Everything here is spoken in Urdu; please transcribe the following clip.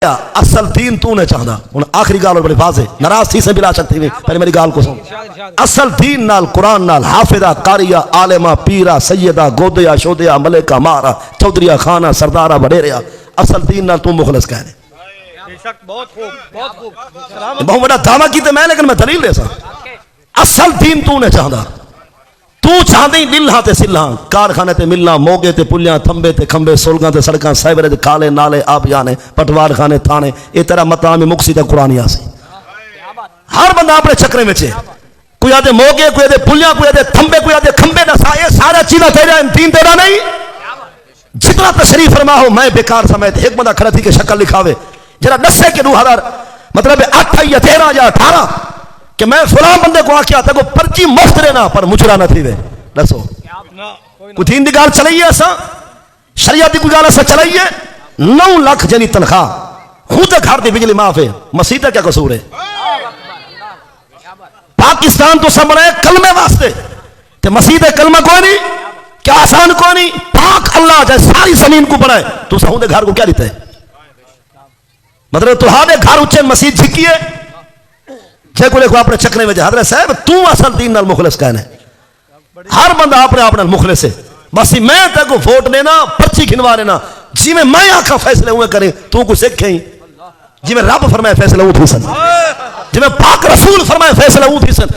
اصل دین تو نے چاہدا ہن آخری گل بڑی واضح ناراض تھی سے بلا سکتی نہیں پہلے میری گل کو سن اصل دین نال قرآن نال حافظہ قاریہ عالمہ پیرہ سیدہ گودیا شودیا ملکہ مارا چودھریہ خانہ سردارہ وڈیریا اصل دین نال تو مخلص کہہ دے بہت بڑا دعویٰ کیتے میں لیکن میں دلیل دے سا اصل دین تو نے چاہدا تو چاہدیں دلہاں تے سلہاں کارخانے تے ملنا موگے تے پلیاں تھمبے تے کھمبے سولگاں تے سڑکاں سائبرے تے کالے نالے آبیانے پٹوار خانے تھانے اے تیرا مقام مقصد قرآن آسی ہر بندہ اپنے چکرے میں چھے کوئی آدھے موگے کوئی آدھے پلیاں کوئی آدھے تھمبے کوئی آدھے کھمبے نہ یہ سارا چیزہ تیرا دین تیرا نہیں جتنا تشریف فرما ہو میں بیکار سمیت ایک بندہ کھڑا تھی کہ شکل لکھاوے جرا نسے کے 2000 مطلب 8 یا 13 یا 18 کہ میں فلاں بندے کو آکیا تھا کو پرچی مفت دینا پر مجرا نہ تھی وے دسو کوئی دین دی گال چلائیے ایسا شریعت دی کوئی گال ایسا چلائیے 9 لاکھ جنی تنخواہ خود گھر دی بجلی معاف ہے مسیح کیا قصور ہے پاکستان تو سب رہے کلمے واسطے تے مسیح کلمہ کوئی نہیں کیا آسان کوئی نہیں پاک اللہ جائے ساری زمین کو بڑھائے تو سہوں دے گھر کو کیا لیتا ہے مطلب تو ہاں دے گھر اچھے مسیح جھکیے جے کو لے کو اپنے چکرے میں جائے حضرت صاحب تو اصل دین نال مخلص کہنے ہر بندہ اپنے اپنے مخلص ہے بس میں تے کو ووٹ دینا پرچی کھنوا لینا جی میں آکھا فیصلے ہوئے کریں تو کو سکھیں جی میں رب فرمائے فیصلہ وہ تھی سن جی میں پاک رسول فرمائے فیصلہ وہ تھی سن